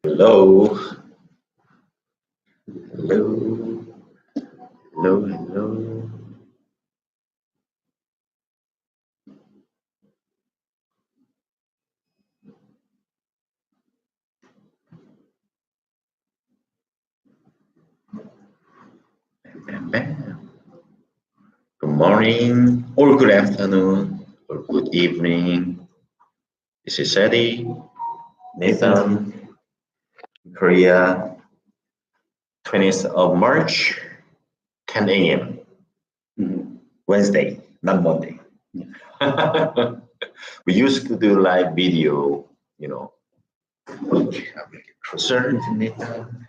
Hello, hello, hello, hello. Bam, bam. Good morning, or good afternoon, or good evening. This is Eddie, Nathan, Korea, 20th of March, 10 a.m. Wednesday, not Monday. We used to do live video, closer to Nathan,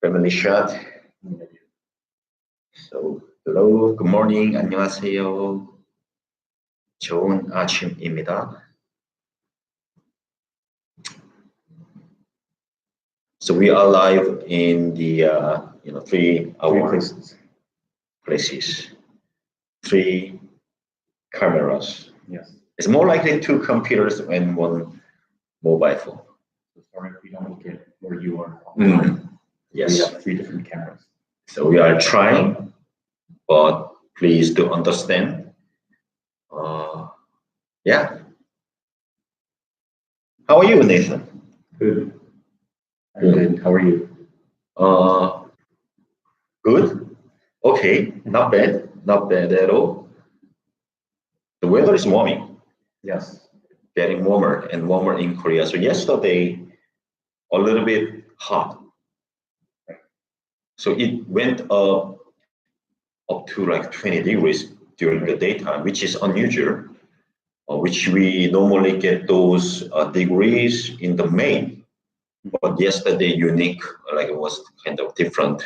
family shot. So, hello, good morning, 안녕하세요. 좋은 아침입니다. So we are live in the three places, three cameras. Yes. It's more likely two computers and one mobile phone. So sorry if we don't look at where you are. Yes. We have three different cameras. So we are trying, but please do understand. Yeah. How are you, Nathan? Good. I'm good. How are you? Good. Okay. Not bad. Not bad at all. The weather is warming. Yes. Getting warmer and warmer in Korea. So yesterday, a little bit hot. So it went up to like 20 degrees during the daytime, which is unusual, which we normally get those degrees in the May. But yesterday, unique, like it was kind of different.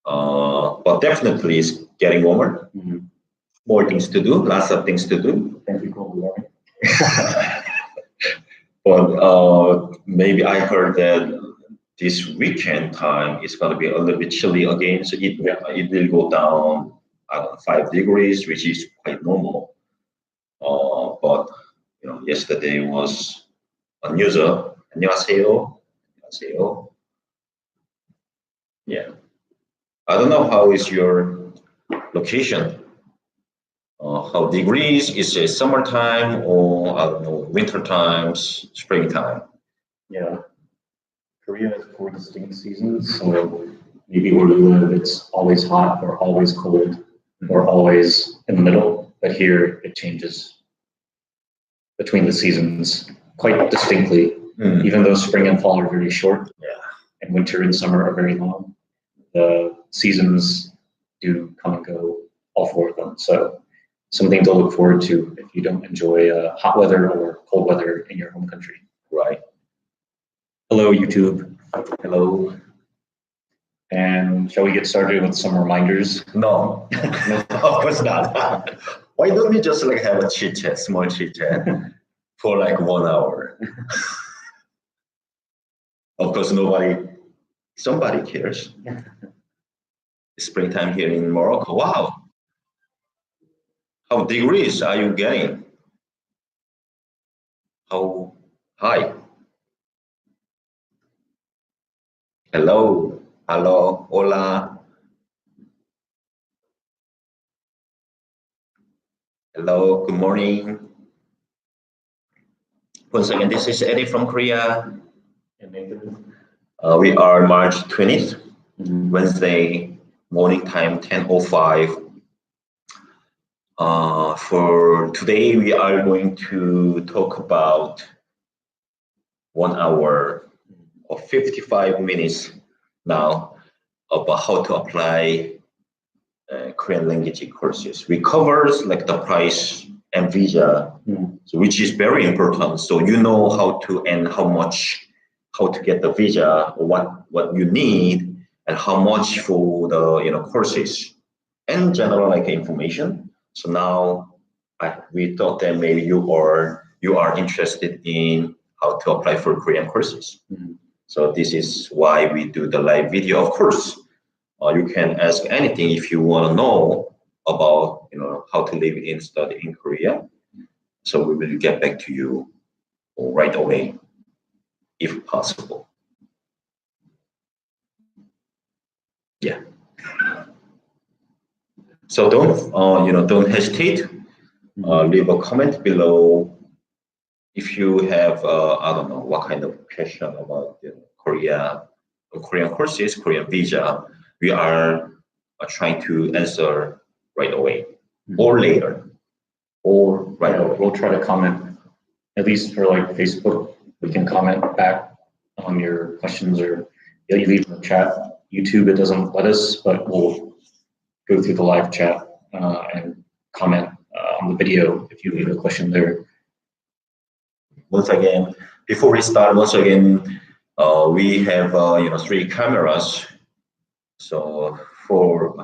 But definitely it's getting warmer. More things to do, lots of things to do. Thank you, global warming. But maybe I heard that this weekend time is going to be a little bit chilly again, so it will go down 5 degrees, which is quite normal. But yesterday was unusual. 안녕하세요. 안녕하세요. Yeah. I don't know how is your location. How degrees? Is it summertime or I don't know, winter times, springtime? Yeah. Korea has 4 distinct seasons, so maybe where you live, it's always hot or always cold or always in the middle. But here it changes between the seasons quite distinctly, even though spring and fall are very short, and winter and summer are very long. The seasons do come and go, all 4 of them. So something to look forward to if you don't enjoy hot weather or cold weather in your home country. Right. Hello, YouTube. Hello. And shall we get started with some reminders? No, of course not. Why don't we just like have a chit chat, small chit chat, for like 1 hour? Of course, somebody cares. Springtime here in Morocco. Wow. How degrees are you getting? How high? Hello, hola. Hello, good morning. Once again, this is Eddie from Korea. And Nathan. We are March 20th, Wednesday morning time, 10:05. For today, we are going to talk about 1 hour or 55 minutes now about how to apply Korean language courses. We covers like the price and visa, so which is very important. So you know how to and how to get the visa, what you need, and how much for the courses and general like information. So now we thought that maybe you are interested in how to apply for Korean courses. So this is why we do the live video. Of course, you can ask anything if you want to know about how to live and study in Korea. So we will get back to you right away, if possible. Yeah. So don't hesitate. Leave a comment below if you have I don't know what kind of question about Korea, Korean courses, Korean visa. We are trying to answer right away or later or right Yeah, away. we'll try to comment, at least for like Facebook, we can comment back on your questions or you leave in the chat. YouTube, it doesn't let us, but we'll go through the live chat and comment on the video if you leave a question there. Once again, before we start, we have 3 cameras. So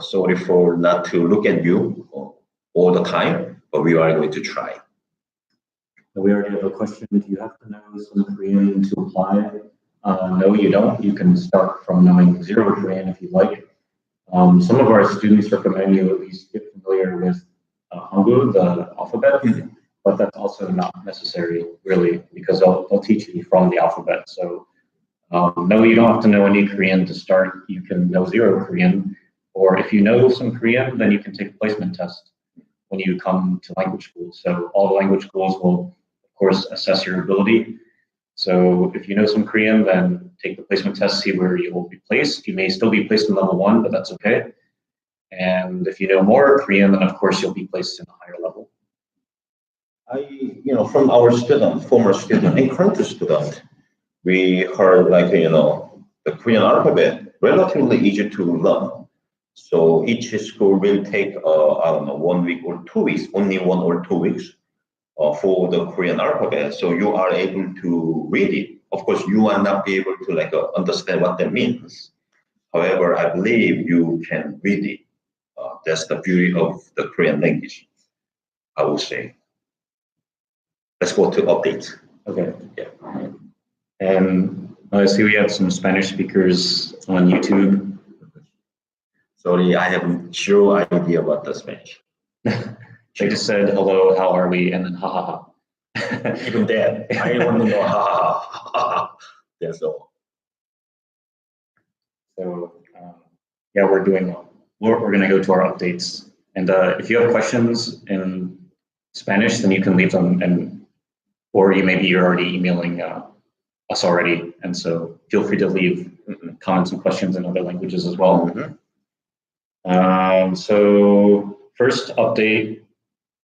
sorry for not to look at you all the time, but we are going to try. We already have a question. Do you have to know some Korean to apply? No, you don't. You can start from knowing zero Korean if you'd like. Some of our students recommend you at least get familiar with Hanguk, the alphabet, but that's also not necessary really because they'll teach you from the alphabet. So no, you don't have to know any Korean to start. You can know zero Korean, or if you know some Korean, then you can take a placement test when you come to language schools. So all the language schools will, of course, assess your ability. So if you know some Korean, then take the placement test, see where you will be placed. You may still be placed in level 1, but that's okay. And if you know more Korean, then of course you'll be placed in a higher level. From our former student and current student, we heard the Korean alphabet relatively easy to learn. So each school will take I don't know 1 week or 2 weeks, only 1 or 2 weeks for the Korean alphabet. So you are able to read it. Of course, you will not be able to understand what that means. However, I believe you can read it. That's the beauty of the Korean language, I would say. Let's go to updates. Okay. Yeah. And I see we have some Spanish speakers on YouTube. Sorry, I have zero idea about the Spanish. They just said hello, how are we, and then ha ha ha. Even that, I want to know ha ha ha. That's all. So yeah, we're going to go to our updates. And if you have questions in Spanish, then you can leave them, or you're already emailing us already. And so feel free to leave comments and questions in other languages as well. So first update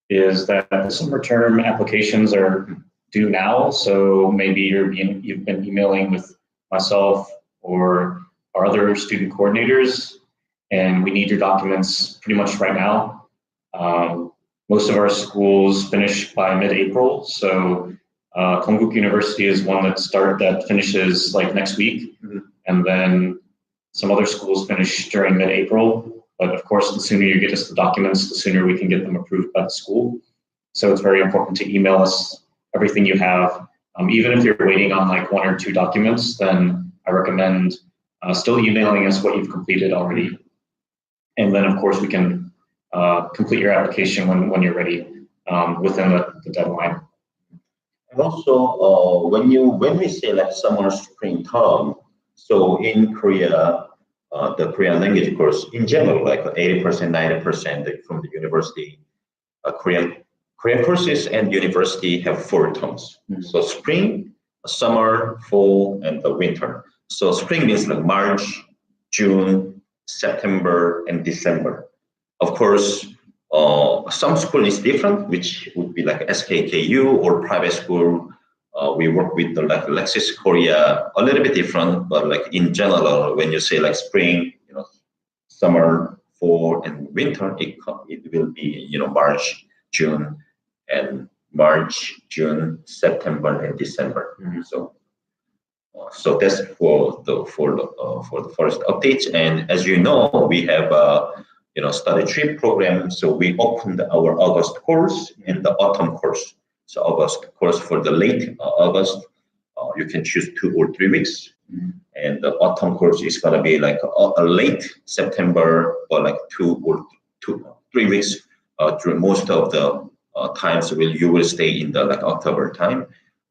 is that the summer term applications are due now. So maybe you've been emailing with myself or our other student coordinators, and we need your documents pretty much right now. Most of our schools finish by mid-April, so Hanguk University is one that finishes like next week, and then some other schools finish during mid-April. But of course, the sooner you get us the documents, the sooner we can get them approved by the school. So it's very important to email us everything you have. Even if you're waiting on like 1 or 2 documents, then I recommend still emailing us what you've completed already. And then of course we can complete your application when you're ready within the deadline. And also, when we say like summer, spring term, so in Korea, the Korean language course in general, like 80%, 90% from the university, Korean courses and university have 4 terms. So spring, summer, fall, and the winter. So spring means like March, June, September, and December. Of course, some school is different, which would be like SKKU or private school. We work with the like Lexis Korea, a little bit different, but like in general, when you say like spring, summer, fall, and winter, it will be March, June, September, and December. So that's for the first updates. And as you know, we have study trip program. So we opened our August course and the autumn course. So August course for the late August, you can choose 2 or 3 weeks. And the autumn course is gonna be like a late September or like 2 or 3 weeks. During most of the times you will stay in the like October time.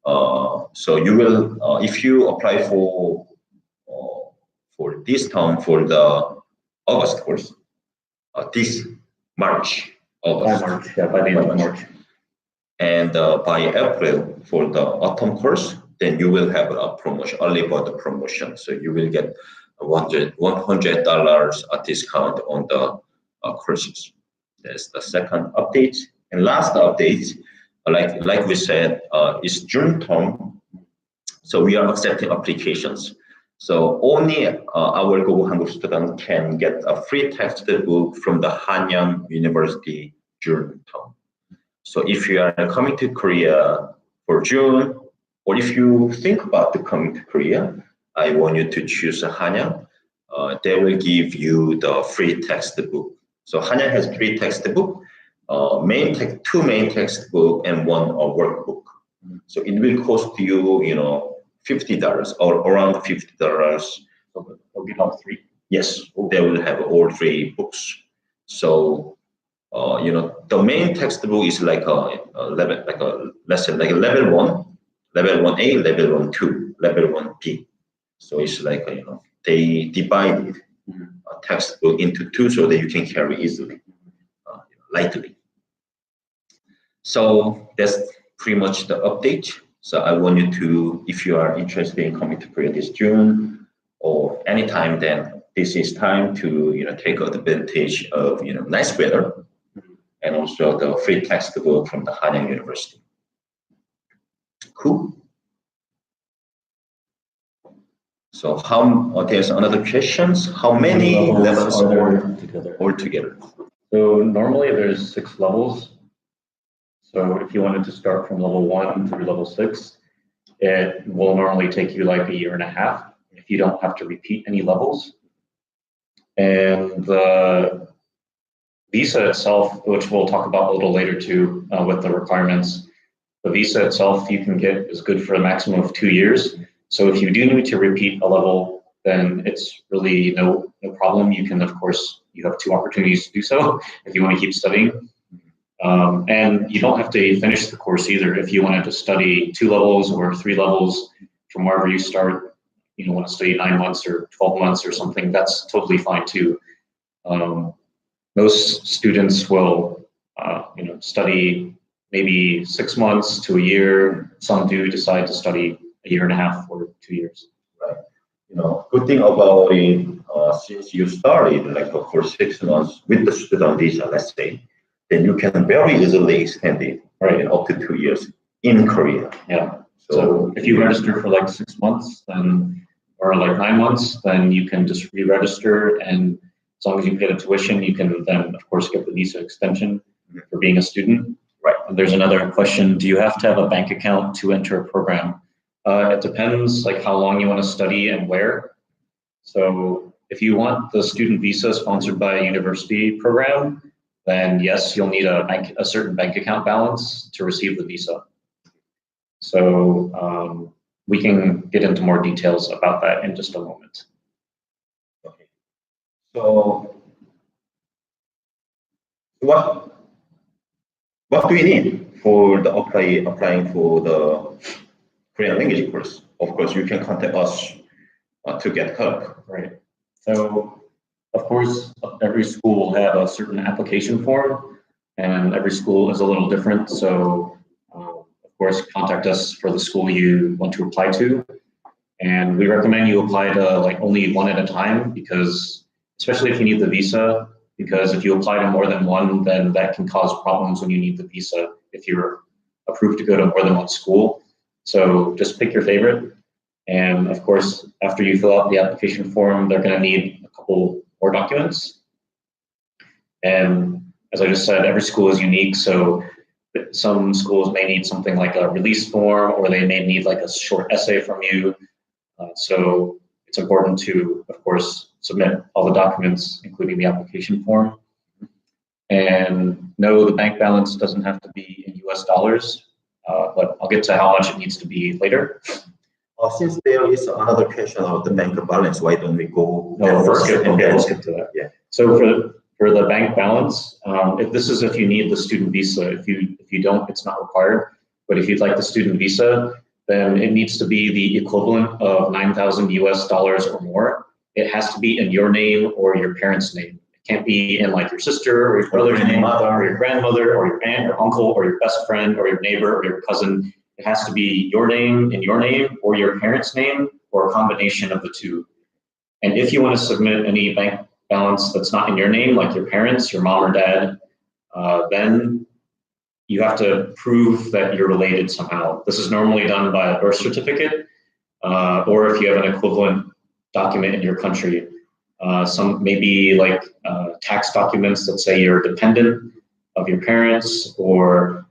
So you will if you apply for this term for the August course. This March, By August. March, yeah, by the end of March. And by April for the autumn course, then you will have a promotion, early bird promotion. So you will get $100 discount on the courses. That's the second update. And last update, like we said, is June term. So we are accepting applications. So only our Google Hanguk student can get a free textbook from the Hanyang University June term. So if you are coming to Korea for June, or if you think about coming to Korea, I want you to choose Hanyang. They will give you the free textbook. So Hanyang has 3 textbooks, two main textbook and 1 workbook. So it will cost you, $50 or around $50. So they'll get all 3. Yes, they will have all 3 books. So the main textbook is like a level, like a lesson, like a level 1, level 1A, level 1-2, level 1B. So it's like they divided a textbook into 2 so that you can carry easily, lightly. So that's pretty much the update. So I want you to, if you are interested in coming to Korea this June or anytime, then this is time to take advantage of nice weather and also the free textbook from the Hanyang University. Cool. So there's another questions. How many levels are there altogether? So normally there's 6 levels. So if you wanted to start from level 1 through level 6, it will normally take you like a year and a half if you don't have to repeat any levels. And the visa itself, which we'll talk about a little later too, with the requirements, the visa itself you can get is good for a maximum of 2 years. So if you do need to repeat a level, then it's really no problem. You can, of course, you have 2 opportunities to do so if you want to keep studying. And you don't have to finish the course either. If you wanted to study 2 levels or 3 levels from wherever you start, want to study 9 months or 12 months or something, that's totally fine too. Most students will, study maybe 6 months to a year. Some do decide to study a year and a half or 2 years. Right. Good thing about it, since you started like for 6 months with the student visa, let's say, then you can very easily extend it, right, up to 2 years in Korea. Yeah. So if you register for like 6 months, then or like 9 months, then you can just re-register, and as long as you pay the tuition, you can then, of course, get the visa extension for being a student. Right. And there's another question: do you have to have a bank account to enter a program? It depends, like how long you want to study and where. So if you want the student visa sponsored by a university program, then yes, you'll need a certain bank account balance to receive the visa. So we can get into more details about that in just a moment. Okay. So what do we need for the applying for the Korean language course? Of course, you can contact us to get help. Right. So, of course, every school will have a certain application form, and every school is a little different. So, of course, contact us for the school you want to apply to. And we recommend you apply to like only one at a time, because especially if you need the visa, because if you apply to more than one, then that can cause problems when you need the visa if you're approved to go to more than one school. So just pick your favorite. And of course, after you fill out the application form, they're going to need a couple more documents. And as I just said, every school is unique. So some schools may need something like a release form, or they may need like a short essay from you. So it's important to, of course, submit all the documents, including the application form. And no, the bank balance doesn't have to be in US dollars, but I'll get to how much it needs to be later. Since there is another question of the bank balance, why don't we go first? We'll skip to that. Yeah. So for the bank balance, if you need the student visa, if you don't, it's not required. But if you'd like the student visa, then it needs to be the equivalent of 9,000 US dollars or more. it has to be in your name or your parents' name. It can't be in like your sister or your brother's name or your grandmother or your aunt or uncle or your best friend or your neighbor or your cousin. It has to be your name in your name or your parents' name or a combination of the two. And if you want to submit any bank balance that's not in your name, like your parents, your mom or dad, then you have to prove that you're related somehow. This is normally done by a birth certificate, or if you have an equivalent document in your country. Some maybe like tax documents that say you're a dependent of your parents, or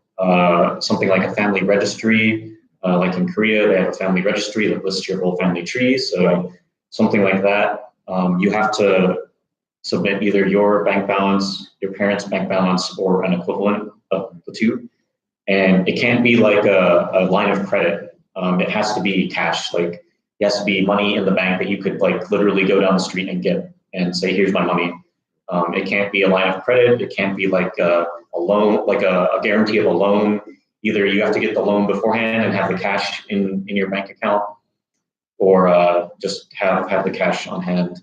something like a family registry. Like in Korea, they have a family registry that lists your whole family tree. So something like that. You have to submit either your bank balance, your parents' bank balance, or an equivalent of the two. And it can't be like a line of credit. It has to be cash. Like it has to be money in the bank that you could like literally go down the street and get and say, here's my money. It can't be a line of credit. It can't be like a loan, like a guarantee of a loan. Either you have to get the loan beforehand and have the cash in your bank account, or just have the cash on hand.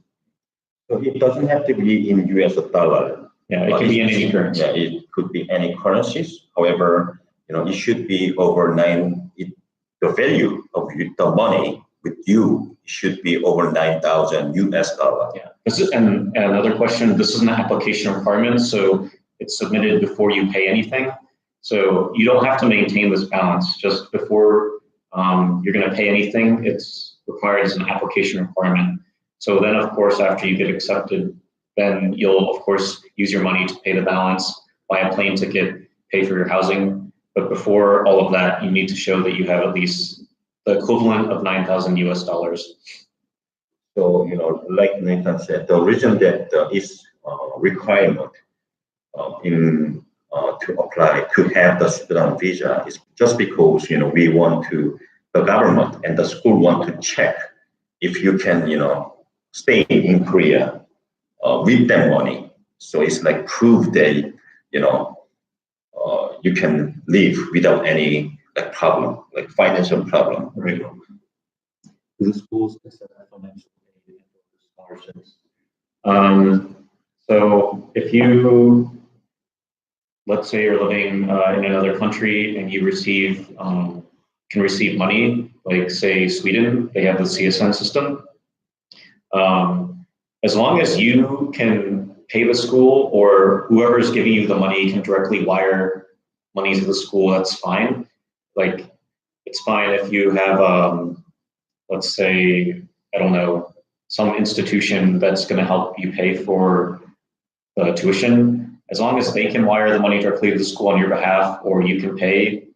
So it doesn't have to be in US dollar. Yeah, it can be in any currency. Yeah, it could be any currencies. However, it should be over the value of the money with you should be over 9,000 US dollar. Yeah. And another question, this is an application requirement, so it's submitted before you pay anything. So you don't have to maintain this balance. Just before you're going to pay anything, it's required as an application requirement. So then, of course, after you get accepted, then you'll, of course, use your money to pay the balance, buy a plane ticket, pay for your housing. But before all of that, you need to show that you have at least the equivalent of 9,000 US dollars. So, like Nathan said, the reason that is requirement to apply to have the student visa is just because, we want to, the government and the school want to check if you can, stay in Korea with that money. So it's like proof that, you can live without any problem, like financial problem. Right. Do the schools accept financial aid and scholarships? So if you, let's say you're living in another country and you can receive money, like say Sweden, they have the CSN system. As long as you can pay the school or whoever's giving you the money can directly wire money to the school, that's fine. Like it's fine if you have, let's say, I don't know, some institution that's going to help you pay for the tuition. As long as they can wire the money directly to the school on your behalf, or you can pay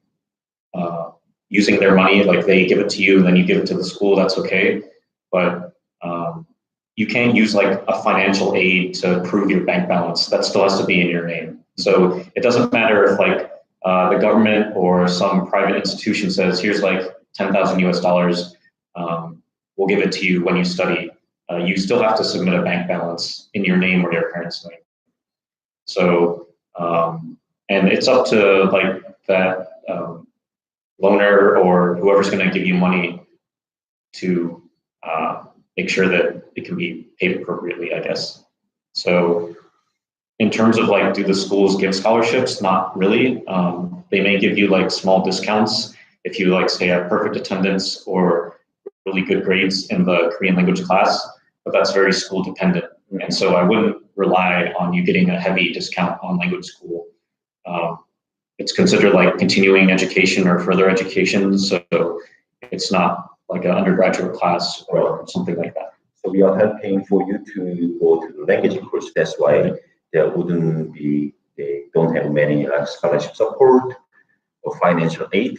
using their money, like they give it to you and then you give it to the school, that's okay. But you can't use like a financial aid to prove your bank balance. That still has to be in your name. So it doesn't matter if like the government or some private institution says, here's like 10,000 US dollars, we'll give it to you when you study. You still have to submit a bank balance in your name or your parents' name. So, and it's up to like that loaner or whoever's going to give you money to make sure that it can be paid appropriately, I guess. So in terms of like, do the schools give scholarships? Not really. They may give you like small discounts if you like say have perfect attendance or really good grades in the Korean language class, but that's very school dependent. And so I wouldn't rely on you getting a heavy discount on language school. It's considered like continuing education or further education. So it's not like an undergraduate class or something like that. So we are helping for you to go to the language course. That's why there wouldn't be, they don't have many like scholarship support or financial aid.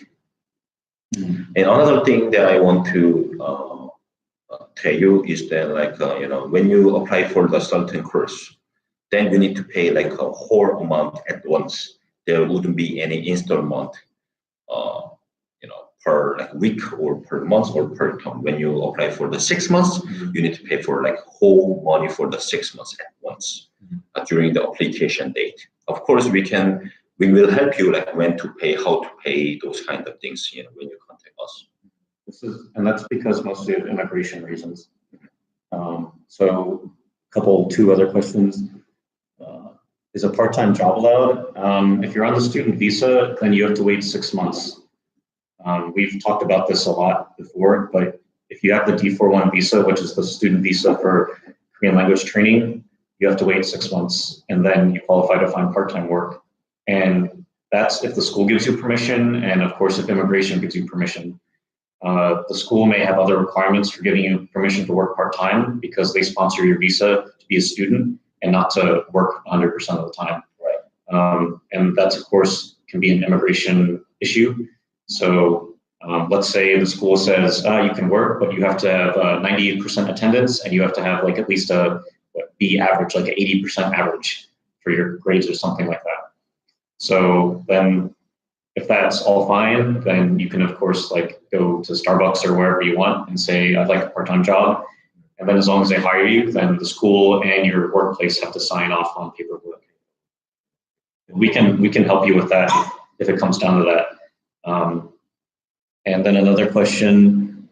And another thing that I want to tell you is that like, when you apply for the certain course, then you need to pay like a whole amount at once. There wouldn't be any installment, per like week or per month or per term. When you apply for the 6 months, you need to pay for like whole money for the 6 months at once during the application date. Of course, we will help you like when to pay, how to pay, those kind of things, when you contact us. And that's because mostly of immigration reasons. So two other questions. Is a part-time job allowed? If you're on the student visa, then you have to wait 6 months. We've talked about this a lot before, but if you have the D41 visa, which is the student visa for Korean language training, you have to wait 6 months, and then you qualify to find part-time work. And that's if the school gives you permission, and of course, if immigration gives you permission. The school may have other requirements for giving you permission to work part-time because they sponsor your visa to be a student and not to work 100% of the time. Right. And that's, of course, can be an immigration issue. So let's say the school says you can work, but you have to have 90% attendance, and you have to have like at least a B average, like an 80% average for your grades or something like that. So then if that's all fine, then you can, of course, like go to Starbucks or wherever you want and say, I'd like a part-time job. And then as long as they hire you, then the school and your workplace have to sign off on paperwork. We can help you with that if it comes down to that. And then another question,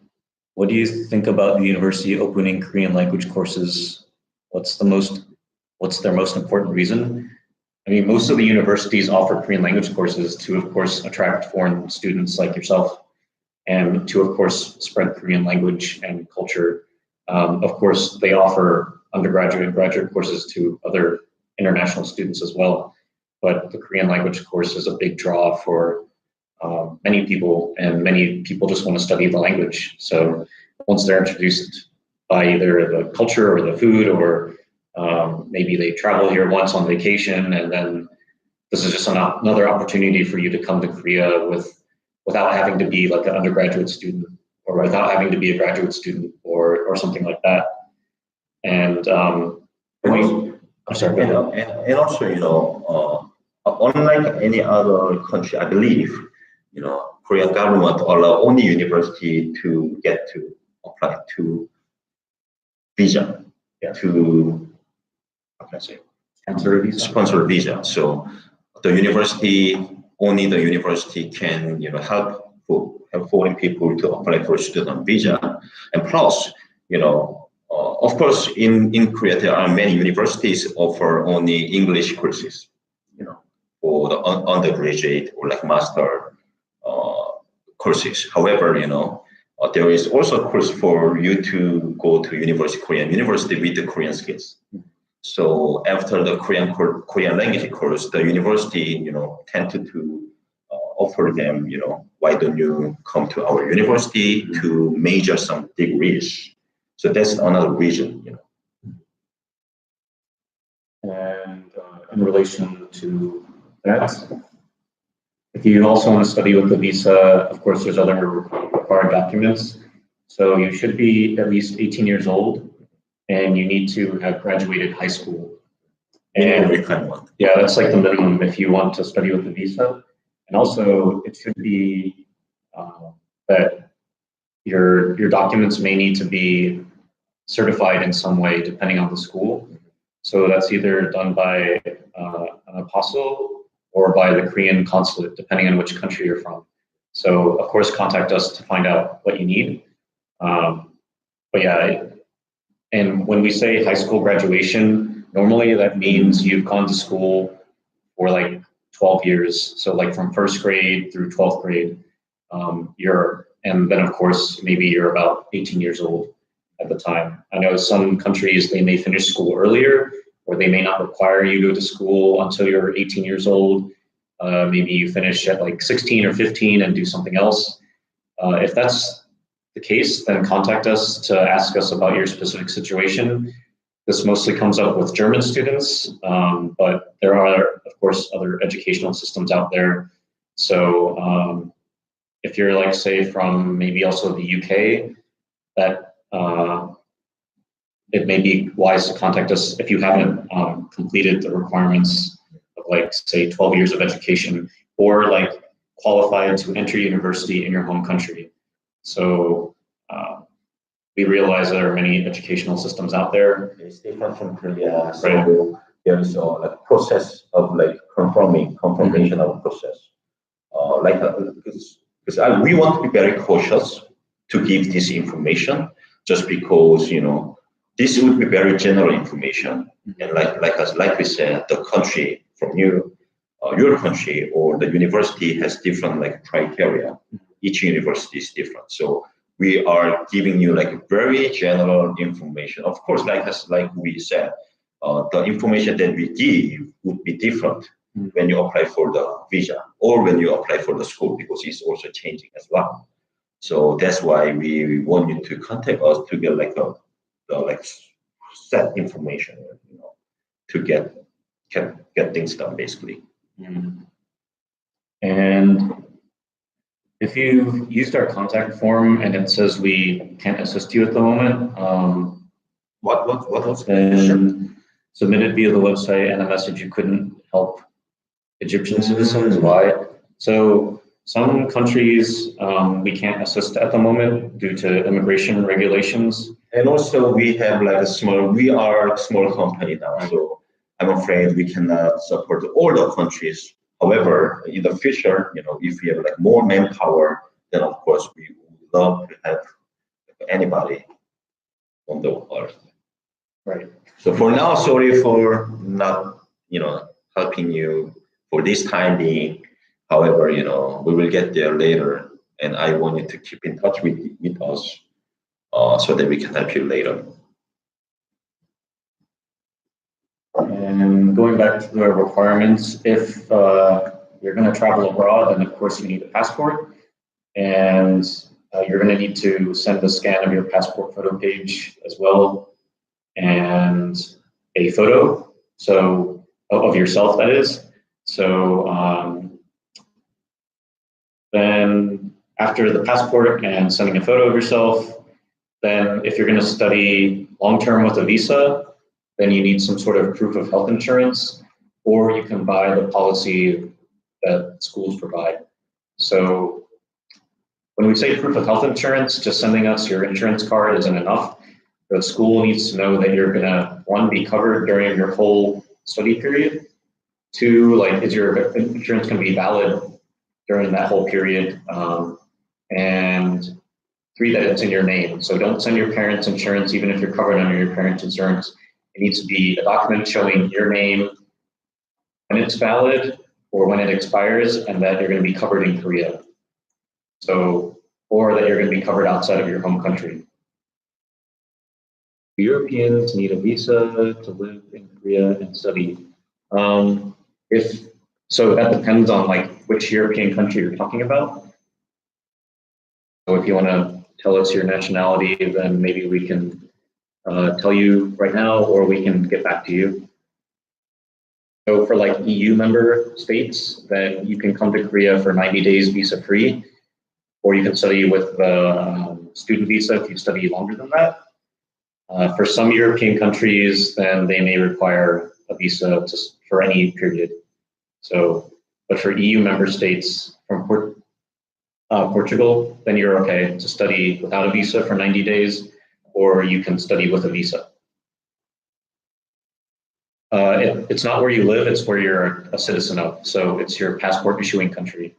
what do you think about the university opening Korean language courses? What's their most important reason? I mean, most of the universities offer Korean language courses to, of course, attract foreign students like yourself, and to, of course, spread Korean language and culture. Of course, they offer undergraduate and graduate courses to other international students as well. But the Korean language course is a big draw for many people, and many people just want to study the language. So once they're introduced by either the culture or the food, or maybe they travel here once on vacation, and then this is just another opportunity for you to come to Korea without having to be like an undergraduate student, or without having to be a graduate student, or something like that. And I'm sorry. And also, unlike any other country, I believe, Korean government allow only university to get to apply to visa, to, how can I say, sponsor visa. So only the university can, help foreign people to apply for student visa. And plus, of course, in Korea, there are many universities offer only English courses, for the undergraduate or like master courses. However, there is also a course for you to go to Korean university with the Korean skills. So after the Korean language course, the university, tended to offer them, why don't you come to our university to major some degrees? So that's another reason, And in relation to that, if you also want to study with the visa, of course, there's other required documents. So you should be at least 18 years old, and you need to have graduated high school. And yeah, that's like the minimum if you want to study with the visa. And also, it should be that your documents may need to be certified in some way, depending on the school. So that's either done by an apostle or by the Korean consulate, depending on which country you're from. So of course, contact us to find out what you need. But yeah, and when we say high school graduation, normally that means you've gone to school for like 12 years. So like from first grade through 12th grade, and then of course, maybe you're about 18 years old at the time. I know some countries, they may finish school earlier, or they may not require you to go to school until you're 18 years old. Maybe you finish at like 16 or 15 and do something else. If that's the case, then contact us to ask us about your specific situation. This mostly comes up with German students, but there are, of course, other educational systems out there. So if you're like, say, from maybe also the UK, that it may be wise to contact us if you haven't completed the requirements of like, say, 12 years of education, or like qualified to enter university in your home country. So we realize there are many educational systems out there. It's different from Korea. So right. There is a process of like confirmation of process. Because we want to be very cautious to give this information, just because, this would be very general information, and like we said, the country from you, your country or the university has different like criteria. Each university is different, so we are giving you like very general information. Of course, like we said, the information that we give would be different when you apply for the visa or when you apply for the school, because it's also changing as well. So that's why we want you to contact us to get like like set information, to get things done basically. And if you used our contact form and it says we can't assist you at the moment, What was then submit it via the website and a message you couldn't help Egyptian citizens. Why? So some countries we can't assist at the moment due to immigration regulations. And also we have like we are a small company now, so I'm afraid we cannot support all the countries. However, in the future, if we have like more manpower, then of course we would love to have anybody on the earth. Right. So for now, sorry for not, helping you for this time being. However, we will get there later, and I want you to keep in touch with us, so that we can help you later. And going back to the requirements, if you're going to travel abroad, then of course you need a passport, and you're going to need to send a scan of your passport photo page as well, and a photo, so of yourself, that is. So then after the passport and sending a photo of yourself, then if you're going to study long-term with a visa, then you need some sort of proof of health insurance, or you can buy the policy that schools provide. So when we say proof of health insurance, just sending us your insurance card isn't enough. The school needs to know that you're gonna, one, be covered during your whole study period. Two, like, is your insurance gonna be valid during that whole period? And three, that it's in your name. So don't send your parents' insurance, even if you're covered under your parents' insurance. It needs to be a document showing your name when it's valid or when it expires, and that you're going to be covered in Korea. So, or that you're going to be covered outside of your home country. Europeans need a visa to live in Korea and study. So that depends on like which European country you're talking about. So if you want to tell us your nationality, then maybe we can tell you right now, or we can get back to you. So for like EU member states, then you can come to Korea for 90 days visa free, or you can study with the student visa if you study longer than that. For some European countries, then they may require a visa for any period. So, but for EU member states, from Portugal, then you're okay to study without a visa for 90 days, or you can study with a visa. It's not where you live, it's where you're a citizen of. So it's your passport issuing country.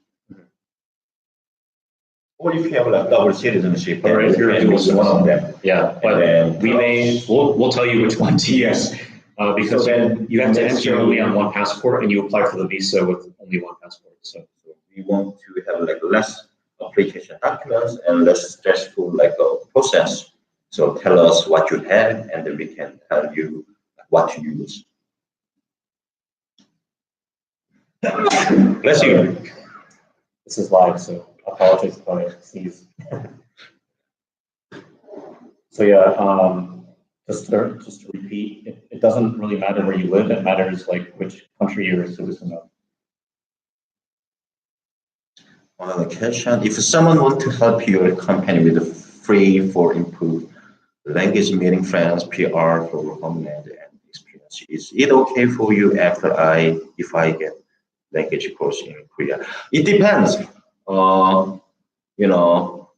Or if you have like double citizenship, Or if you're a dual one of them. Yeah, but we'll tell you which one to use. Because So then you have to enter only on one passport, and you apply for the visa with only one passport. So we want to have like less application documents and less stressful like a process. So tell us what you have, and then we can tell you what to use. Bless you. this is live, so I apologize if I sneeze. So yeah, just to repeat, it doesn't really matter where you live. It matters like which country you're a citizen of. Another question: if someone wants to help your company with a free for improved language, meeting friends, PR for homeland and experience, is it okay for you if I get language course in Korea? It depends. You know,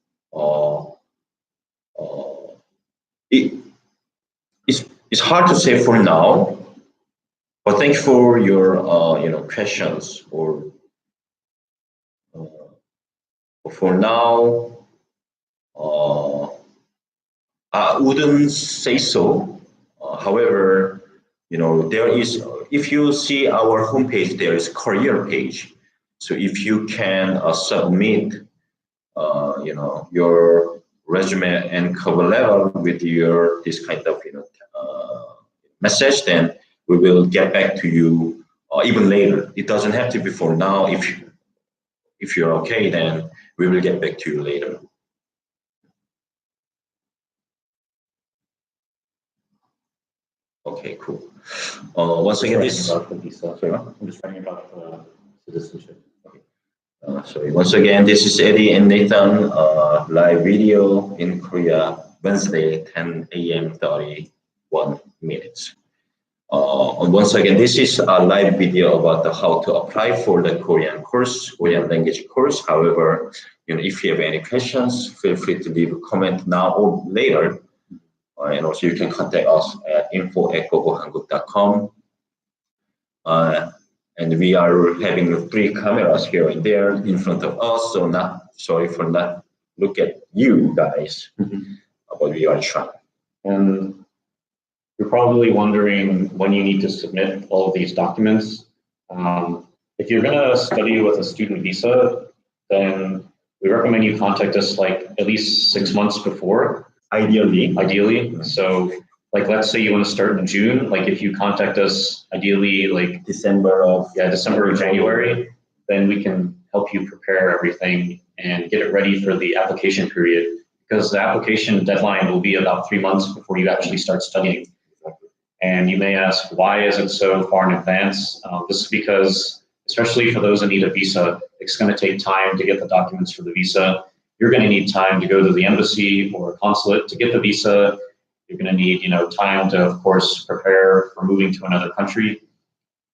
it's hard to say for now, but thank you for your questions. Or for now, I wouldn't say so, However, there is, if you see our homepage, there is career page. So if you can submit, your resume and cover letter with your this kind of message, then we will get back to you even later. It doesn't have to be for now. If you're okay, then we will get back to you later. Okay, cool. Once again, this. About the visa. Sorry, I'm just writing about the citizenship. Sorry. Once again, this is Eddie and Nathan. Live video in Korea, Wednesday, 10 a.m. 31 minutes. Once again, this is a live video about how to apply for the Korean course, Korean language course. However, if you have any questions, feel free to leave a comment now or later. And also you can contact us at info@gogohanguk.com. And we are having 3 cameras here and there in front of us, so sorry for not look at you guys, but we are trying. And you're probably wondering when you need to submit all of these documents. If you're going to study with a student visa, then we recommend you contact us like at least 6 months before. Ideally. So like, let's say you want to start in June, like if you contact us ideally like December or January, then we can help you prepare everything and get it ready for the application period, because the application deadline will be about 3 months before you actually start studying. And you may ask, why is it so far in advance? This is because, especially for those in need of visa, it's going to take time to get the documents for the visa. You're going to need time to go to the embassy or consulate to get the visa. You're going to need, time to, of course, prepare for moving to another country.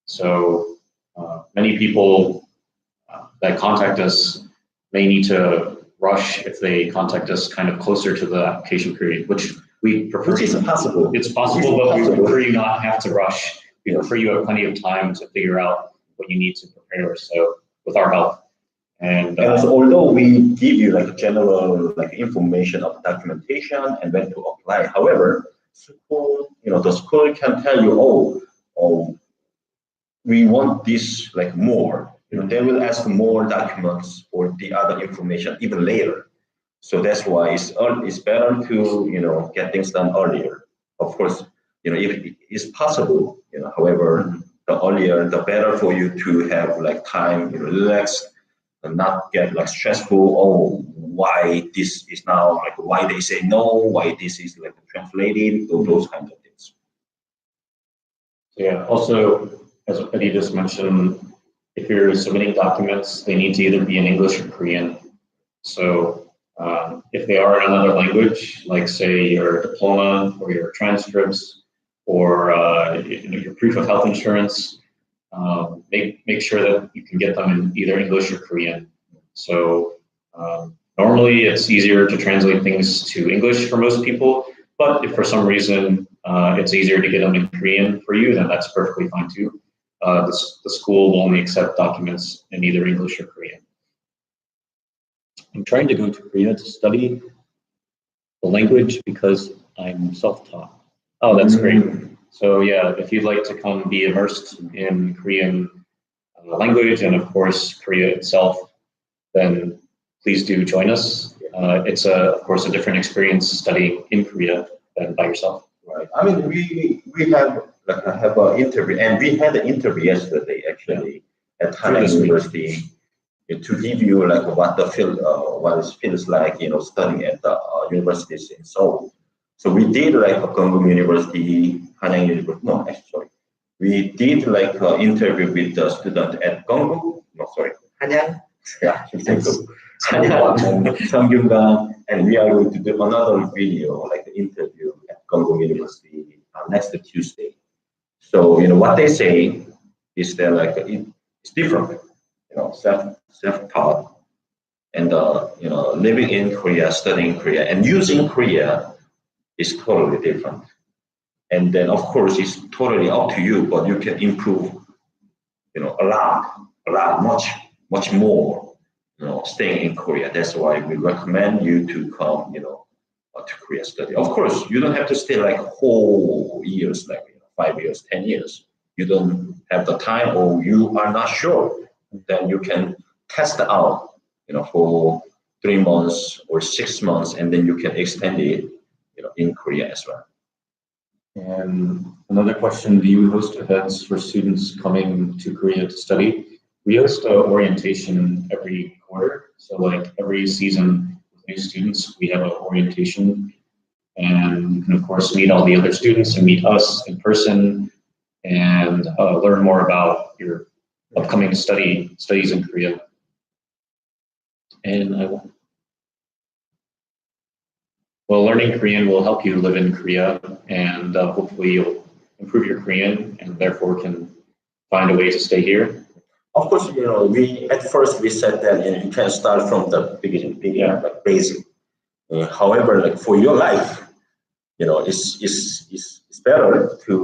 So many people that contact us may need to rush if they contact us kind of closer to the application period, which we prefer. Which is possible. It's possible, but we prefer you not have to rush. We prefer you have plenty of time to figure out what you need to prepare. So with our help. And also, although we give you like general information of documentation and when to apply, however, school, the school can tell you, oh, we want this more. They will ask more documents or the other information even later. So that's why it's better to get things done earlier. Of course, if it's possible, however, the earlier the better for you to have time, relax. And not get stressful. Oh, why this is now why they say no? Why this is translated? Those kinds of things. Yeah. Also, as Eddie just mentioned, if you're submitting documents, they need to either be in English or Korean. So if they are in another language, like say your diploma or your transcripts or your proof of health insurance, make sure that you can get them in either English or Korean. So normally it's easier to translate things to English for most people, but if for some reason it's easier to get them in Korean for you, then that's perfectly fine too. The school will only accept documents in either English or Korean. I'm trying to go to Korea to study the language because I'm self-taught. Oh, that's great. So yeah, if you'd like to come be immersed in Korean language and of course Korea itself, then please do join us. It's of course a different experience studying in Korea than by yourself. Right. I mean, we have an interview, and we had an interview yesterday actually at Hanguk University to give you what the field, what it feels like, studying at the universities in Seoul. So we did a Hanguk University, Hanyang University. No, sorry. We did an interview with the student at Hanguk. No, sorry, Hanyang. Yeah, Hanyang, and we are going to do another video, interview at Hanguk University next Tuesday. So what they say is that it's different, self-taught, and living in Korea, studying Korea, and using Korea is totally different. And then of course it's totally up to you, but you can improve, a lot, much more, staying in Korea. That's why we recommend you to come, to Korea study. Of course, you don't have to stay like whole years, like 5 years, 10 years. You don't have the time, or you are not sure. Then you can test out, for 3 months or 6 months, and then you can extend it, in Korea as well. And another question, do you host events for students coming to Korea to study? We host an orientation every quarter. So like every season with new students, we have an orientation, and you can of course meet all the other students and meet us in person and learn more about your upcoming studies in Korea. And learning Korean will help you live in Korea, and hopefully you'll improve your Korean and therefore can find a way to stay here. Of course, we at first we said that you can start from the beginning, like basic. However, like for your life, it's better to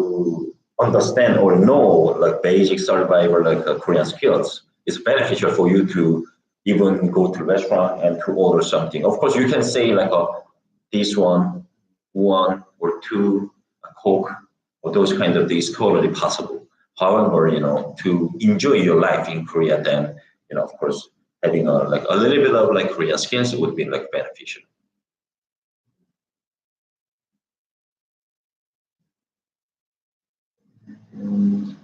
understand or know like basic survival like Korean skills. It's beneficial for you to even go to restaurant and to order something. Of course, you can say like this one or two, a Coke, or those kind of things, totally possible. However, to enjoy your life in Korea, then of course having a little bit of like Korean skills would be like beneficial. And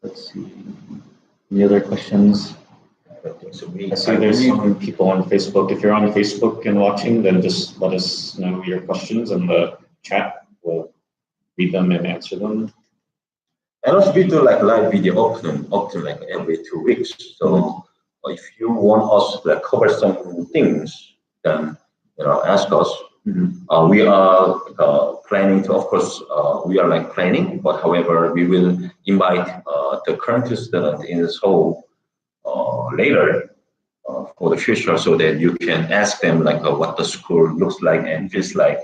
let's see, any other questions? I see there's some people on Facebook. If you're on Facebook and watching, then just let us know your questions in the chat. We'll read them and answer them. And also we do like live video often like every 2 weeks. So if you want us to like cover some things, then ask us. We are planning to, of course, we are like planning, but however, we will invite the current student in Seoul later for the future, so that you can ask them like what the school looks like and feels like,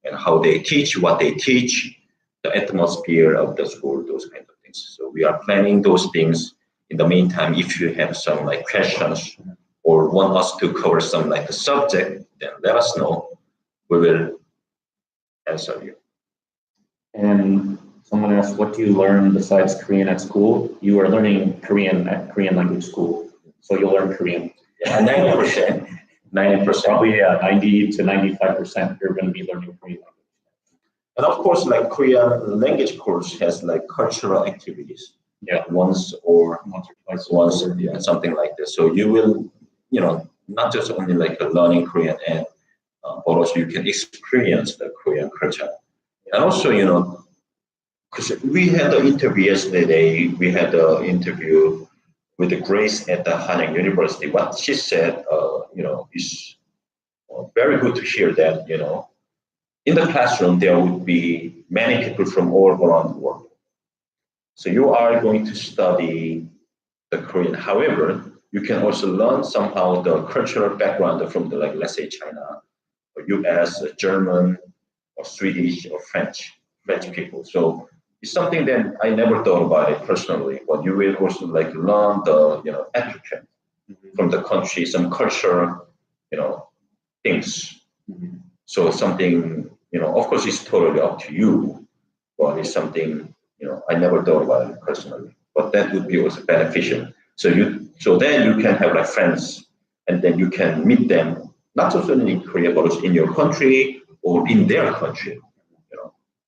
and how they teach, what they teach, the atmosphere of the school, those kind of things. So we are planning those things. In the meantime, if you have some like questions or want us to cover some like the subject, then let us know. We will answer you. And someone asked, what do you learn besides Korean at school? You are learning Korean at Korean language school, so you'll learn Korean. Yeah, 90%. 90%. Probably 90 to 95% you're going to be learning Korean language. And of course, like Korean language course has like cultural activities. Yeah. Once or twice, yeah, something like this. So you will, not just only like learning Korean, and but also you can experience the Korean culture. And also, because we had an interview yesterday, we had an interview with Grace at the Hanyang University. What she said, is very good to hear that, in the classroom, there would be many people from all around the world. So you are going to study the Korean. However, you can also learn somehow the cultural background from the, like, let's say China, or US, German, or Swedish, or French people. So it's something that I never thought about it personally, but you will also like learn the, etiquette from the country, some culture, things. So something, of course, it's totally up to you, but it's something, I never thought about it personally, but that would be also beneficial. So then you can have like friends, and then you can meet them, not just only in Korea, but also in your country or in their country.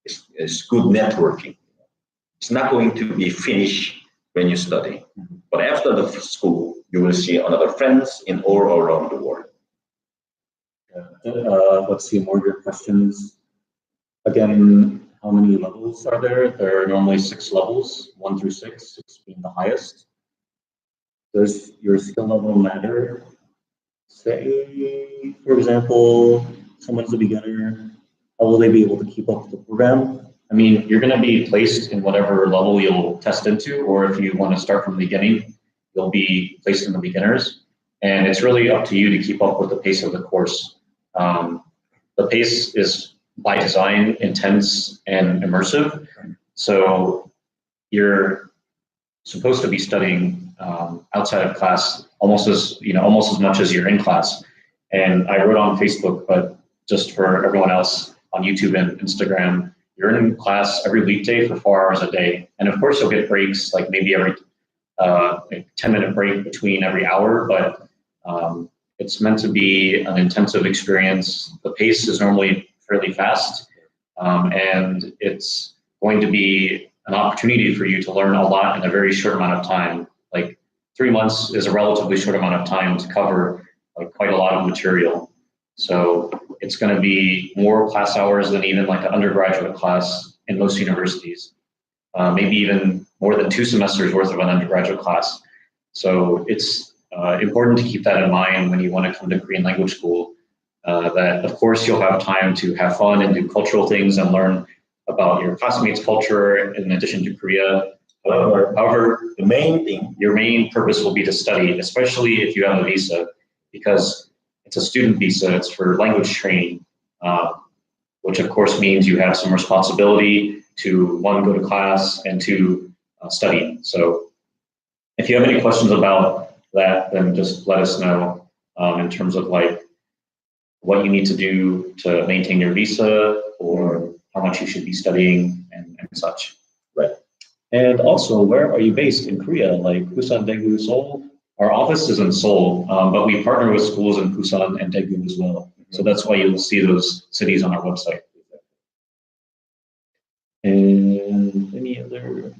It's good networking. It's not going to be finished when you study, but after the school, you will see another friends in all around the world. Let's see more of your questions. Again, how many levels are there? There are normally 6 levels, 1 through 6, 6 being the highest. Does your skill level matter? Say, for example, someone's a beginner, how will they be able to keep up with the program? I mean, you're going to be placed in whatever level you'll test into, or if you want to start from the beginning, you'll be placed in the beginners. And it's really up to you to keep up with the pace of the course. The pace is by design intense and immersive. So you're supposed to be studying outside of class almost as much as you're in class. And I wrote on Facebook, but just for everyone else on YouTube and Instagram, you're in class every weekday for 4 hours a day. And of course, you'll get breaks, like maybe every 10-minute break between every hour, but it's meant to be an intensive experience. The pace is normally fairly fast, and it's going to be an opportunity for you to learn a lot in a very short amount of time. Like 3 months is a relatively short amount of time to cover like quite a lot of material. So it's going to be more class hours than even like an undergraduate class in most universities, maybe even more than 2 semesters worth of an undergraduate class. So it's important to keep that in mind when you want to come to Korean language school, that of course you'll have time to have fun and do cultural things and learn about your classmates' culture in addition to Korea. However, your main purpose will be to study, especially if you have a visa, because it's a student visa, it's for language training, which of course means you have some responsibility to, 1, go to class, and 2, study. So if you have any questions about that, then just let us know in terms of like what you need to do to maintain your visa, or how much you should be studying and such. Right. And also, where are you based in Korea? Like Busan, Daegu, Seoul? Our office is in Seoul, but we partner with schools in Busan and Daegu as well. So that's why you'll see those cities on our website. And any other,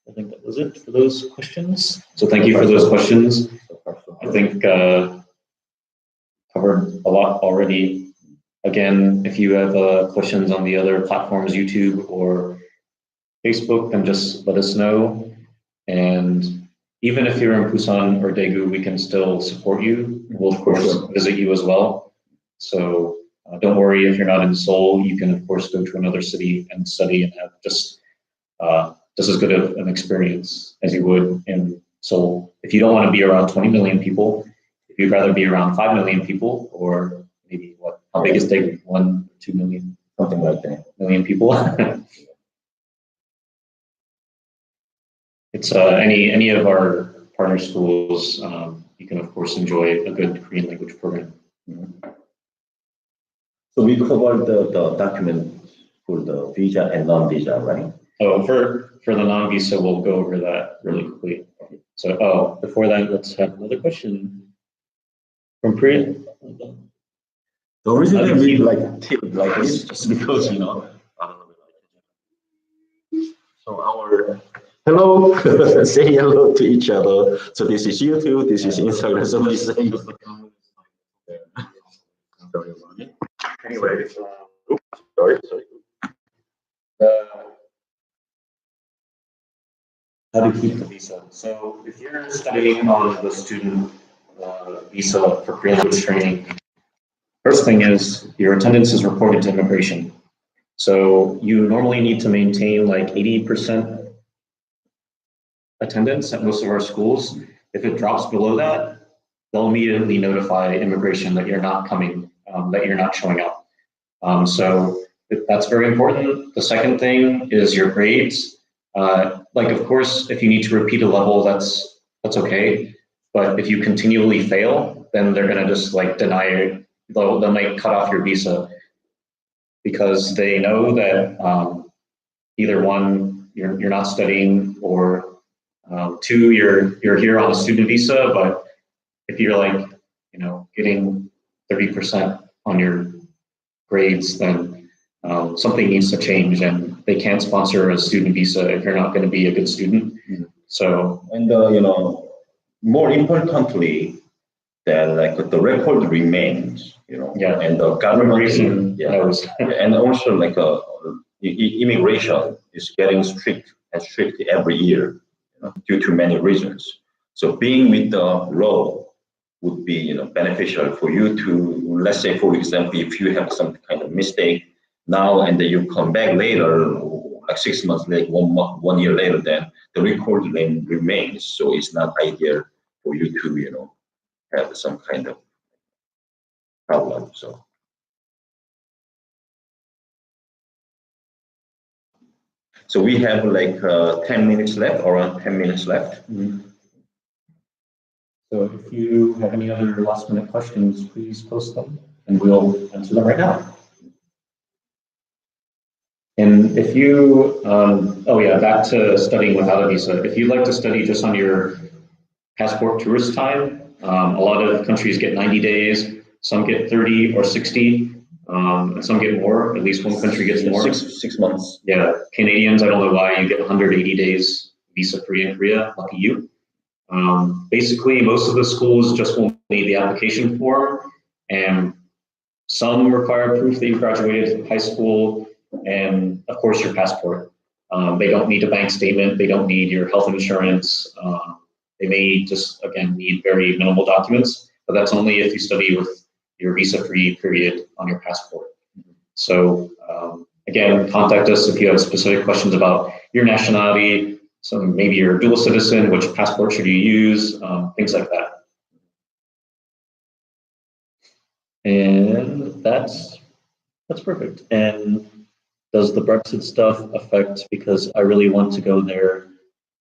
I think that was it for those questions. So thank you for those questions. I think covered a lot already. Again, if you have questions on the other platforms, YouTube or Facebook, then just let us know. And even if you're in Busan or Daegu, we can still support you. We'll of course visit you as well. So don't worry if you're not in Seoul. You can of course go to another city and study and have just as good of an experience as you would in Seoul. If you don't want to be around 20 million people, if you'd rather be around 5 million people, or maybe what? How big is Daegu? 1 or 2 million? Something like that. Million people. It's any of our partner schools. You can of course enjoy a good Korean language program. Mm-hmm. So we covered the document for the visa and non-visa, right? Oh, for the non-visa, we'll go over that really quickly. So, before that, let's have another question from Priya. The reason I really like tip like this just because so our hello, say hello to each other. So this is YouTube, this is Instagram. So we say. Anyway, sorry. How to keep the visa. So if you're studying on the student visa for Korean language training, first thing is your attendance is reported to immigration. So you normally need to maintain like 80% attendance at most of our schools. If it drops below that, they'll immediately notify immigration that you're not coming, that you're not showing up. So that's very important. The second thing is your grades. Like, of course, if you need to repeat a level, that's okay. But if you continually fail, then they're gonna just like deny it. They might cut off your visa because they know that either 1, you're not studying, or 2, you're here on a student visa. But if you're like getting 30% on your grades, then something needs to change, and they can't sponsor a student visa if you're not going to be a good student. Mm-hmm. So, and more importantly, that like the record remains, yeah, and the government knows. And also like immigration is getting strict every year, due to many reasons. So being with the law would be beneficial for you to, let's say, for example, if you have some kind of mistake now and then you come back later, like 6 months later, 1 year later, then the record name remains. So it's not ideal for you to have some kind of problem. So we have like 10 minutes left, around 10 minutes left. Mm-hmm. So if you have any other last minute questions, please post them and we'll answer them right now. And if you, oh yeah, back to studying without a visa. If you'd like to study just on your passport tourist time, a lot of countries get 90 days, some get 30 or 60, and some get more. At least one country gets more. Six months. Yeah, Canadians, I don't know why you get 180 days visa-free in Korea. Lucky you. Basically, most of the schools just will need the application form, and some require proof that you graduated high school, and of course your passport. They don't need a bank statement. They don't need your health insurance. They may just, again, need very minimal documents, but that's only if you study with your visa-free period on your passport. So again, contact us if you have specific questions about your nationality. So maybe you're a dual citizen, which passport should you use, things like that. And that's perfect. And does the Brexit stuff affect, because I really want to go there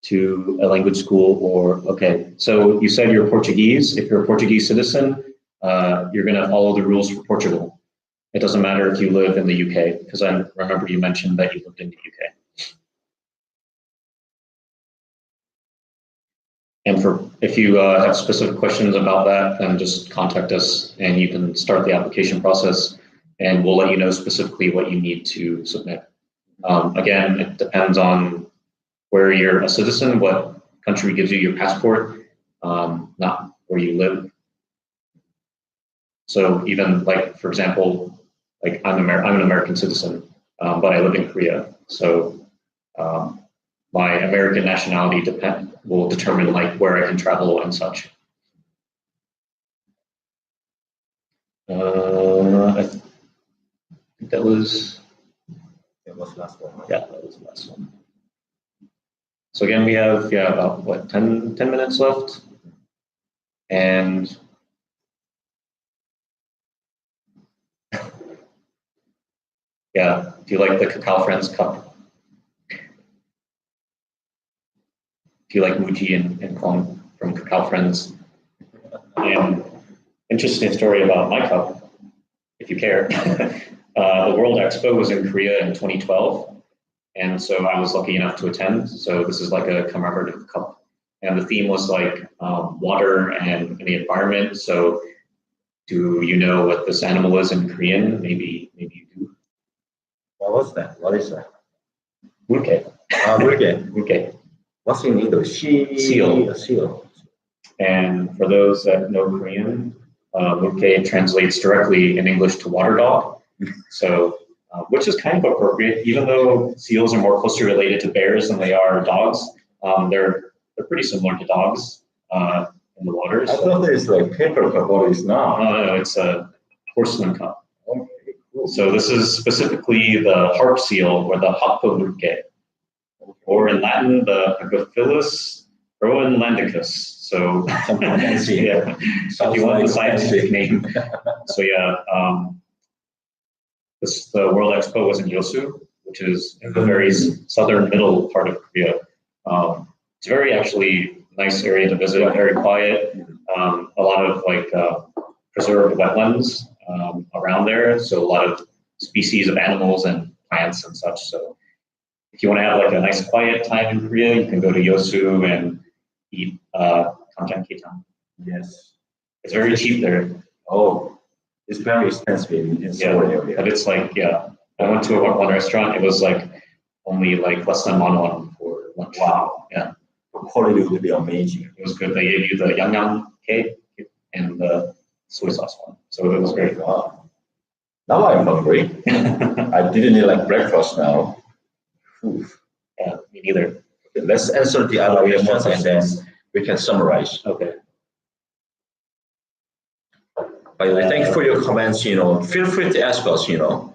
to a language school, or, okay. So you said you're Portuguese. If you're a Portuguese citizen, you're going to follow the rules for Portugal. It doesn't matter if you live in the UK, because I remember you mentioned that you lived in the UK. And if you have specific questions about that, then just contact us and you can start the application process, and we'll let you know specifically what you need to submit. Again, it depends on where you're a citizen, what country gives you your passport, not where you live. So even like, for example, like I'm an American citizen, but I live in Korea. So my American nationality will determine like where I can travel and such. I think that was That was the last one. Yeah, that was the last one. So again, we have about what 10 minutes left, and yeah, do you like the Cacao Friends cup? Do you like Muji and Kwon from Cacao Friends? And interesting story about my cup, if you care. The World Expo was in Korea in 2012, and so I was lucky enough to attend. So this is like a commemorative cup, and the theme was like water and the environment. So, do you know what this animal is in Korean? Maybe you do. What was that? What is that? Mulke. Mulke. Mulke. What's in English? Seal. A seal. And for those that know Korean, Mulke translates directly in English to water dog. So, which is kind of appropriate, even though seals are more closely related to bears than they are dogs. They're pretty similar to dogs in the water. I thought it's like paper cup, but it's not. No, it's a porcelain cup. Okay, cool. So this is specifically the harp seal, or the Hopalurke, or in Latin, the Agaphilus groenlandicus. So fancy. Yeah, if you want the scientific name. So yeah, the World Expo was in Yosu, which is in the very southern middle part of Korea. It's very actually nice area to visit, very quiet. A lot of like preserved wetlands around there, so a lot of species of animals and plants and such. So if you want to have like a nice quiet time in Korea, you can go to Yosu and eat kanjankitang. Yes. It's very cheap there. Oh, it's very expensive in Seoul area. But it's like, yeah, I went to one restaurant, it was like only like less than won for lunch. Wow. Yeah. The quality would be amazing. It was good. They gave you the yangyang cake and the soy sauce one. So it was great. Wow. Now I'm hungry. I didn't eat like breakfast now. Oof. Yeah, me neither. Okay, let's answer the other questions and then we can summarize. Okay. By the way, thank you for your comments. Feel free to ask us. Who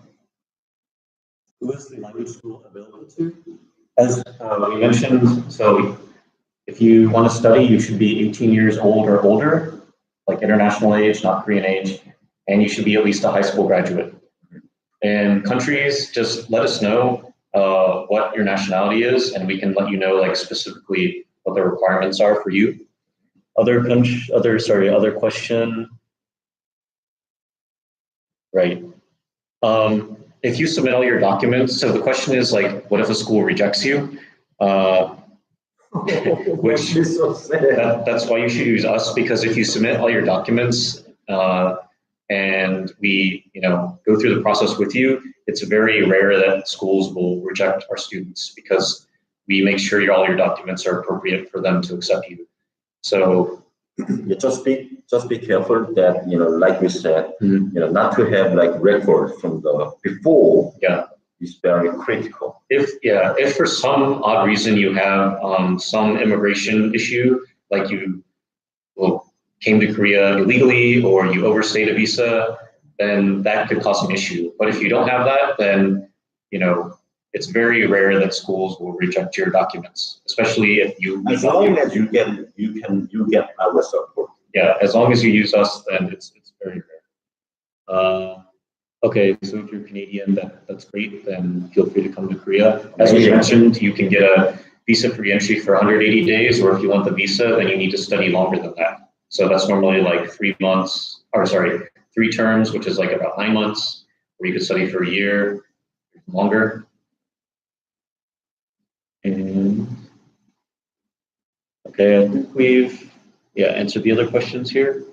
is the language school available to? As we mentioned, so if you want to study, you should be 18 years old or older, like international age, not Korean age, and you should be at least a high school graduate. And countries, just let us know what your nationality is, and we can let you know like specifically what the requirements are for you. Other question. Right. if you submit all your documents, so the question is like, what if a school rejects you? Which that's why you should use us, because if you submit all your documents and we go through the process with you, it's very rare that schools will reject our students because we make sure all your documents are appropriate for them to accept you. So just be careful that like we said, not to have like record from the before. Yeah, is very critical. If for some odd reason you have some immigration issue, like you came to Korea illegally or you overstayed a visa, then that could cause an issue. But if you don't have that, then it's very rare that schools will reject your documents, especially if you. As long as you get our support. Yeah, as long as you use us, then it's very rare. Okay, so if you're Canadian, that's great, then feel free to come to Korea. As we mentioned, you can get a visa free entry for 180 days, or if you want the visa, then you need to study longer than that. So that's normally like 3 terms, which is like about 9 months, or you could study for a year, longer. And okay, I think we've answered the other questions here.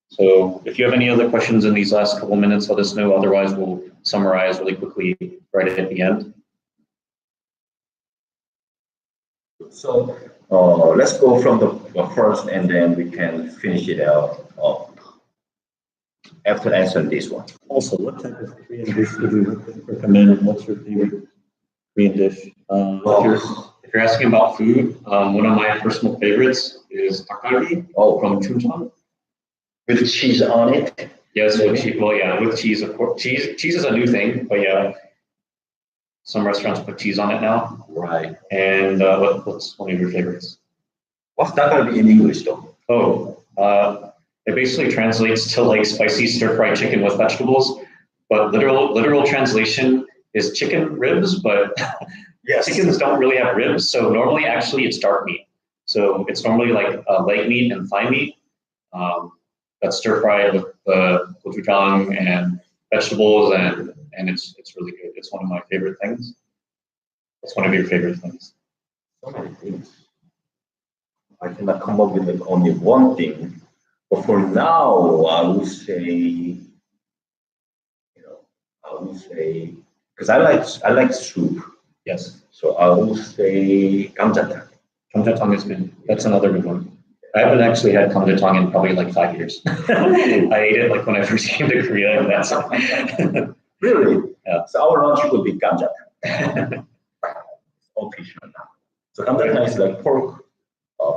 So if you have any other questions in these last couple minutes, let us know. Otherwise, we'll summarize really quickly right at the end. So let's go from the first, and then we can finish it out after answering this one. Also, what type of Korean dish would you recommend? What's your favorite Korean dish? If you're asking about food, one of my personal favorites is 닭갈비 from Chuncheon. With cheese on it? Yes, with cheese. Well, yeah, with cheese, of course. Cheese is a new thing, but yeah, some restaurants put cheese on it now. Right. And what's one of your favorites? What's 닭갈비 in English, though? It basically translates to like spicy stir-fried chicken with vegetables, but literal translation is chicken ribs, but yes, chickens don't really have ribs, so normally actually it's dark meat. So it's normally like leg meat and thigh meat. That's stir fried with gochujang and vegetables, and it's really good. It's one of my favorite things. What's one of your favorite things? So many things. I cannot come up with only one thing, but for now, I would say, because I like soup. Yes. So I would say gamjatang. Gamjatang is good. That's another good one. I haven't actually had gamjatang in probably like 5 years. I ate it like when I first came to Korea, and that's really. Yeah. So our lunch would be gamjatang. Occasional now. So gamjatang is like pork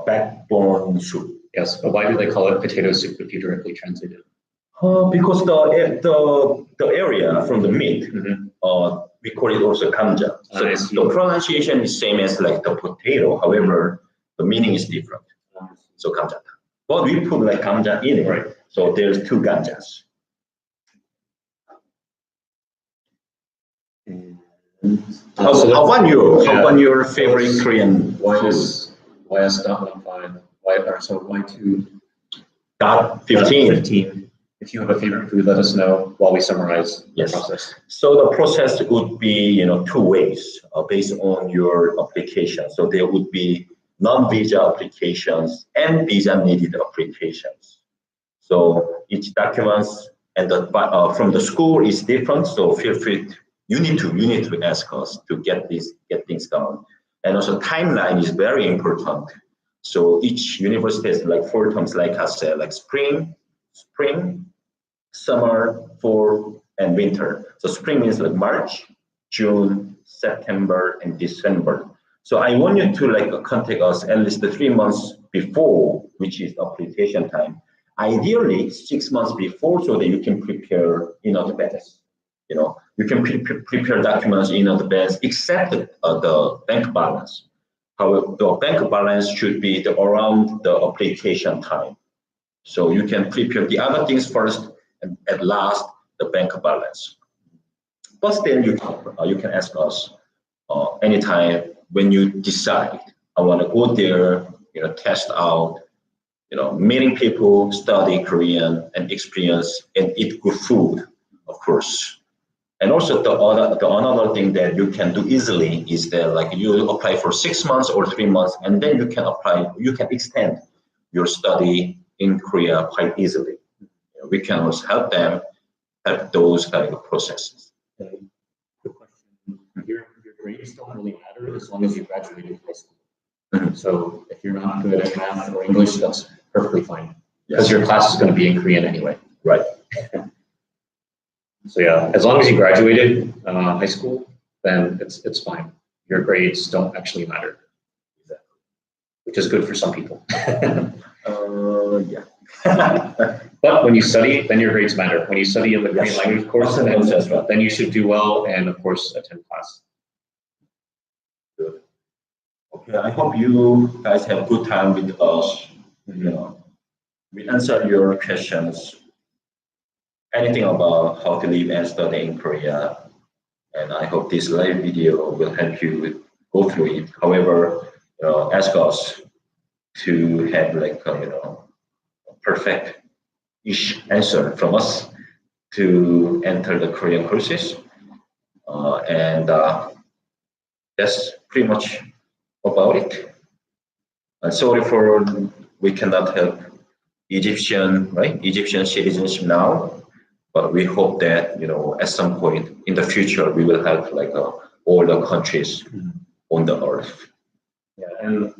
backbone soup. Yes, but why do they call it potato soup if you directly translate it? Because the area from the meat, we call it also gamja. So the pronunciation is same as like the potato. However, the meaning is different. So gamja. But we put like gamja in it, right? So there's 2 gamjas. How about your favorite Korean food? Why is that 1.5? Why 2? Dot 15. 15. If you have a favorite food, let us know while we summarize the process. So the process would be 2 ways based on your application. So there would be non-visa applications and visa needed applications. So each documents and from the school is different. So feel free. You need to ask us to get things done. And also timeline is very important. So each university has like 4 terms, like I said, like spring, summer, fall, and winter. So spring means like March, June, September, and December. So I want you to like contact us at least 3 months before, which is application time. Ideally 6 months before, so that you can prepare in advance. You can prepare documents in advance, except the bank balance. However, the bank balance should be around the application time. So you can prepare the other things first, and at last the bank balance. But still, you can ask us anytime when you decide, I want to go there, test out, meeting people, study Korean, and experience and eat good food, of course. And also the another thing that you can do easily is that like you apply for 6 months or 3 months, and then you can extend your study in Korea quite easily. We can also help them have those kind of processes. Good question. Your grades don't really matter as long as you graduated high school. Mhm. So if you're not good at math or English, that's perfectly fine. Because Yes. your class is going to be in Korean anyway. Right. So yeah, as long as you graduated high school, then it's fine. Your grades don't actually matter, which is good for some people. Yeah. But when you study, then your grades matter. When you study in the Korean Yes. language course, That's right. then you should do well and of course attend class. Good. Okay, I hope you guys have good time with us. You know, we answer your questions, anything about how to live and study in Korea. And I hope this live video will help you go through it. However, ask us to have like a perfect-ish answer from us to enter the Korean courses. And that's pretty much about it. And sorry for we cannot help Egyptian citizenship now, but we hope that at some point in the future we will help like all the countries on the earth. Yeah, and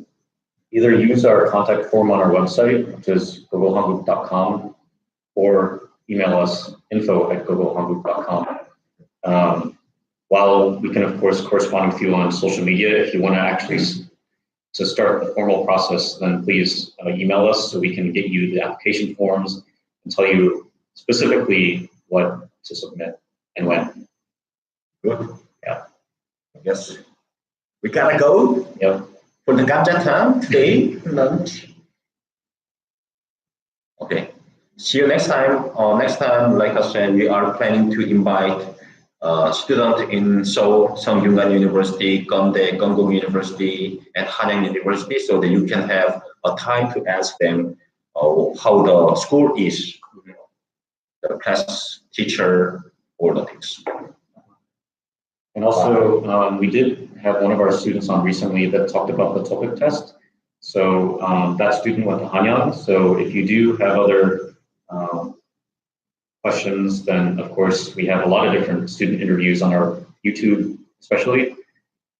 either use our contact form on our website, which is gogohanguk.com, or email us info@gogohanguk.com. While we can of course correspond with you on social media, if you want to actually to start the formal process, then please email us so we can get you the application forms and tell you specifically what to submit and when. Good. Yeah. I guess we gotta go. Yep. For the ganja time today lunch. Okay. See you next time. Next time, like I said, we are planning to invite students in Seoul, Sungkyunkwan University, Gyeongdae, Gyeongguk University, and Hanyang University, so that you can have a time to ask them how the school is, the class teacher, all the things. And also, we did have one of our students on recently that talked about the TOEIC test. So that student went to Hanyang. So if you do have other questions, then of course we have a lot of different student interviews on our YouTube, especially.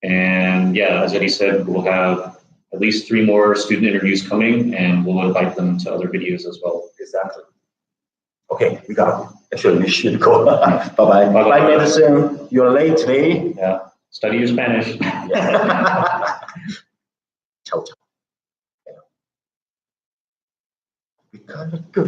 And yeah, as Eddie said, we'll have at least 3 more student interviews coming, and we'll invite them to other videos as well. Exactly. Okay, we got it. Actually, we should go. Bye-bye. Bye, Madison. You're late today. Yeah, study your Spanish. Ciao, ciao. We gotta go.